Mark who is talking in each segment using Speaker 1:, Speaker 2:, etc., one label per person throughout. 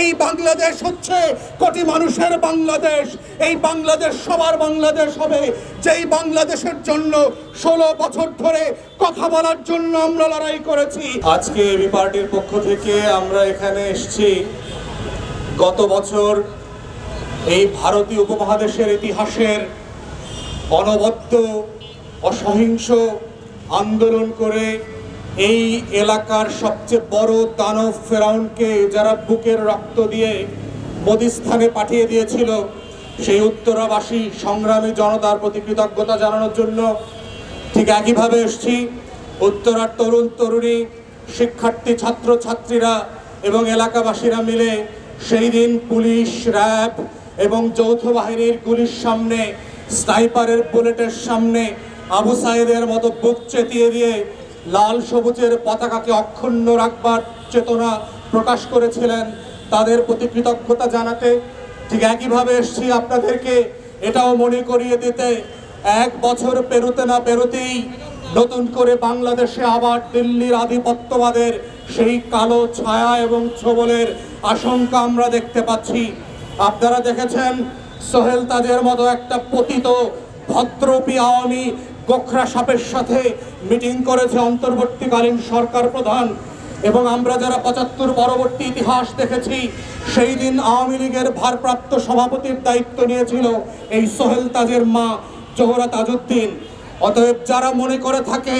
Speaker 1: এই বাংলাদেশ হচ্ছে কোটি মানুষের বাংলাদেশ। এই বাংলাদেশ সবার বাংলাদেশ হবে, যেই বাংলাদেশের জন্য 16 বছর ধরে কথা বলার জন্য আমরা লড়াই করেছি।
Speaker 2: আজকে এবি পার্টির পক্ষ থেকে আমরা এখানে এসেছি গত বছর এই ভারতীয় উপমহাদেশের ইতিহাসের অনবদ্য অসহিংস আন্দোলন করে এই এলাকার সবচেয়ে বড় দানব ফেরাউনকে যারা বুকের রক্ত দিয়ে মোদিস্থানে পাঠিয়ে দিয়েছিল সেই উত্তরাবাসী সংগ্রামী জনতার প্রতি কৃতজ্ঞতা জানানোর জন্য। ঠিক একইভাবে এসেছি উত্তরার তরুণ তরুণী, শিক্ষার্থী, ছাত্র ছাত্রীরা এবং এলাকাবাসীরা মিলে সেই দিন পুলিশ, র্যাব এবং যৌথ বাহিনীর গুলির সামনে, স্নাইপারের বুলেটের সামনে আবু সাইদের মতো বুক চেতিয়ে দিয়ে লাল সবুজের পতাকাকে অক্ষুণ্ণ রাখবার চেতনা প্রকাশ করেছিলেন, তাদের প্রতি কৃতজ্ঞতা জানাতে। ঠিক একইভাবে এসেছি আপনাদেরকে এটাও মনে করিয়ে দিতে, 1 বছর পেরোতে না পেরোতেই নতুন করে বাংলাদেশে আবার দিল্লির আধিপত্যবাদের সেই কালো ছায়া এবং ছোবলের আশঙ্কা আমরা দেখতে পাচ্ছি। আপনারা দেখেছেন সোহেল তাজের মতো একটা পতিত ভদ্রপী আওয়ামী গোখরা সাপের সাথে মিটিং করেছে অন্তর্বর্তীকালীন সরকার প্রধান। এবং আমরা যারা 75 পরবর্তী ইতিহাস দেখেছি, সেই দিন আওয়ামী লীগের ভারপ্রাপ্ত সভাপতির দায়িত্ব নিয়েছিল এই সোহেল তাজের মা জোহরা তাজউদ্দিন। অতএব যারা মনে করে থাকে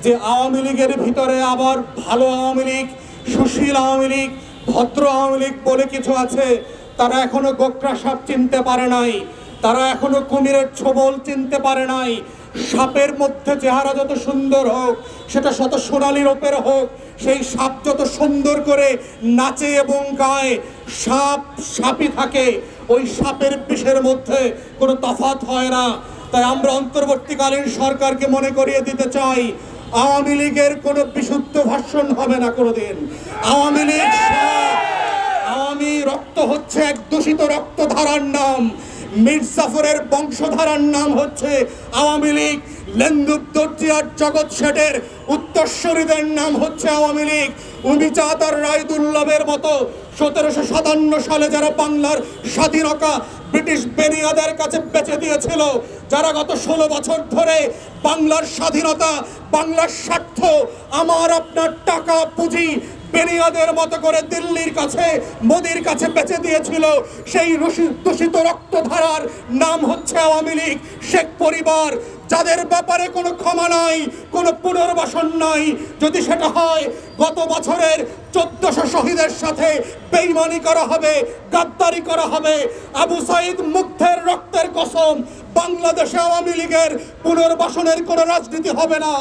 Speaker 2: যে আওয়ামী লীগের ভিতরে আবার ভালো আওয়ামী লীগ, সুশীল আওয়ামী লীগ, ভদ্র আওয়ামী লীগ বলে কিছু আছে, তারা এখনো গোখরা সাপ চিনতে পারে নাই, তারা এখনো কুমিরের ছোবল চিনতে পারে নাই। সাপের মধ্যে চেহারা যত সুন্দর হোক, সেটা শত সোনালি রূপের হোক, সেই সাপ যত সুন্দর করে নাচে এবং গায়, সাপ সাপই থাকে, ওই সাপের বিষের মধ্যে কোনো তফাৎ হয় না। তাই আমরা অন্তর্বর্তীকালীন সরকারকে মনে করিয়ে দিতে চাই, আওয়ামী লীগের কোনো বিশুদ্ধ ভাষণ হবে না কোনোদিন। আওয়ামী লীগ, আওয়ামী রক্ত হচ্ছে এক দূষিত রক্তধারার নাম, মীর জাফরের বংশধারার নাম হচ্ছে আওয়ামী লীগ, লেন্দুব দর্জিয়ার জগৎ শেঠের উত্তরসূরিদের নাম হচ্ছে আওয়ামী লীগ, উমিচাঁদ আর রায়দুল্লভের মতো 1757 সালে যারা বাংলার স্বাধীনতা ব্রিটিশ বেনিয়াদের কাছে বেচে দিয়েছিল, যারা গত 16 বছর ধরে বাংলার স্বাধীনতা, বাংলার স্বার্থ, আমার আপনার টাকা পুঁজি বেনিয়াদের মতো করে দিল্লির কাছে, মোদির কাছে বেচে দিয়েছিল, সেই দূষিত রক্তধারার নাম হচ্ছে আওয়ামী লীগ, শেখ পরিবার, যাদের ব্যাপারে কোনো ক্ষমা নাই, কোনো পুনর্বাসন নাই। যদি সেটা হয়, গত বছরের 1400 শহীদের সাথে বেইমানি করা হবে, গাদ্দারি করা হবে। আবু সাইদ মুগ্ধের রক্তের কসম, বাংলাদেশে আওয়ামী লীগের পুনর্বাসনের কোনো রাজনীতি হবে না।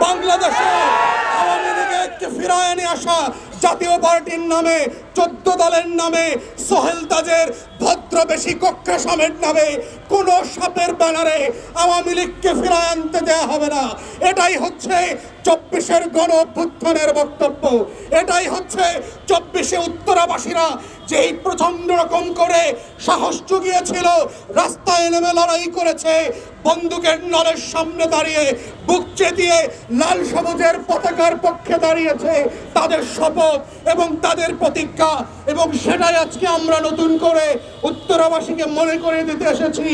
Speaker 2: বাংলাদেশে আওয়ামী লীগকে ফিরায় নিয়ে আসা জাতীয় পার্টির নামে, 14 দলের নামে, সোহেল তাজের ভদ্রবেশী গোখরা সাপের নামে কোন সাপের ব্যানারে আওয়ামী লীগকে ফিরায় আনতে দেওয়া হবে না। এটাই হচ্ছে 24-এর গণ অভ্যুত্থানের বক্তব্য। এটাই হচ্ছে 24-এ উত্তরাবাসীরা যেই প্রচন্ড রকম করে সাহস জুগিয়েছিল, রাস্তায় নেমে লড়াই করেছে, বন্দুকের নলের সামনে দাঁড়িয়ে বুক চেতিয়ে লাল সবুজের পতাকার পক্ষে দাঁড়িয়েছে, তাদের শপথ এবং তাদের প্রতিজ্ঞা। এবং সেটাই আজকে আমরা নতুন করে উত্তরাবাসীকে মনে করে দিতে এসেছি।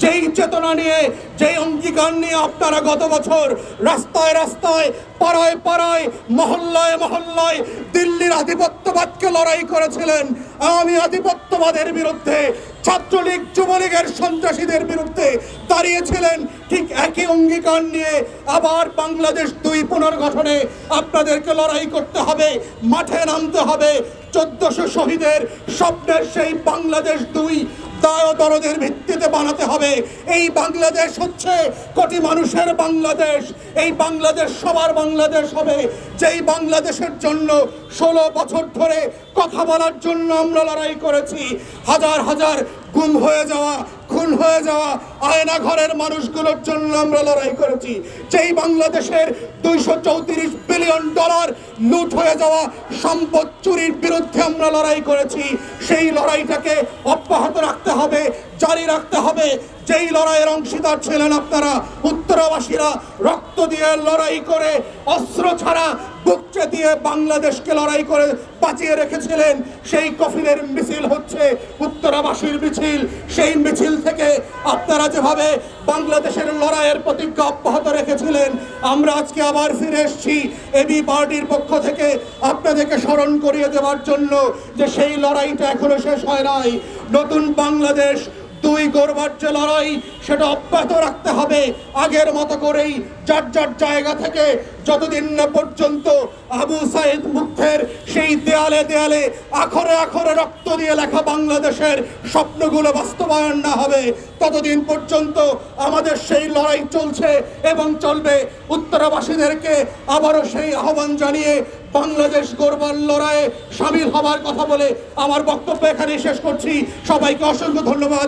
Speaker 2: যেই চেতনা নিয়ে, যেই অঙ্গীকার নিয়ে আপনারা গত বছর রাস্তায় রাস্তায়, পাড়ায় পাড়ায়, মহল্লায় মহল্লায় দিল্লির আধিপত্যবাদকে লড়াই করেছিলেন, আওয়ামী আধিপত্যবাদের বিরুদ্ধে, ছাত্রলীগ যুবলীগের সন্ত্রাসীদের বিরুদ্ধে দাঁড়িয়েছিলেন, ঠিক একই অঙ্গীকার নিয়ে আবার বাংলাদেশ 2 পুনর্গঠনে আপনাদেরকে লড়াই করতে হবে, মাঠে নামতে হবে। 1400 শহীদের স্বপ্নের সেই বাংলাদেশ 2 দায় দরদের ভিত্তিতে বানাতে হবে। এই বাংলাদেশ হচ্ছে কোটি মানুষের বাংলাদেশ, এই বাংলাদেশ সবার বাংলাদেশ হবে, যেই বাংলাদেশের জন্য 16 বছর ধরে কথা বলার জন্য আমরা লড়াই করেছি। হাজার হাজার গুম হয়ে যাওয়া, খুন হয়ে যাওয়া আয়না ঘরের মানুষগুলোর জন্য আমরা লড়াই করেছি। যেই বাংলাদেশের $234 বিলিয়ন লুট হয়ে যাওয়া সম্পদ চুরির বিরুদ্ধে আমরা লড়াই করেছি। সেই লড়াইটাকে অব্যাহত রাখতে হবে, জারি রাখতে হবে। যেই লড়াইয়ের অংশীদার ছিলেন আপনারা উত্তরাবাসীরা, রক্ত দিয়ে লড়াই করে, অস্ত্র ছাড়া
Speaker 1: বুক চেতিয়ে বাংলাদেশকে লড়াই করে বাঁচিয়ে রেখেছিলেন। সেই কফিনের মিছিল হচ্ছে উত্তরাবাসীর মিছিল। সেই মিছিল থেকে আপনারা যেভাবে বাংলাদেশের লড়াইয়ের প্রতিজ্ঞা অব্যাহত রেখেছিলেন, আমরা আজকে আবার ফিরে এসেছি এবি পার্টির পক্ষ থেকে আপনাদেরকে স্মরণ করিয়ে দেওয়ার জন্য যে সেই লড়াইটা এখনো শেষ হয় নাই। নতুন বাংলাদেশ দুই গড়বার যে লড়াই, সেটা অব্যাহত রাখতে হবে আগের মতো করেই, যার যার জায়গা থেকে, যতদিন না পর্যন্ত আবু সাইদ মুগ্ধের সেই দেয়ালে দেয়ালে আখরে আখরে রক্ত দিয়ে লেখা বাংলাদেশের স্বপ্নগুলো বাস্তবায়ন না হবে, ততদিন পর্যন্ত আমাদের সেই লড়াই চলছে এবং চলবে। উত্তরাবাসীদেরকে আবারও সেই আহ্বান জানিয়ে বাংলাদেশ গড়বার লড়াইয়ে সামিল হবার কথা বলে আমার বক্তব্য এখানেই শেষ করছি। সবাইকে অসংখ্য ধন্যবাদ।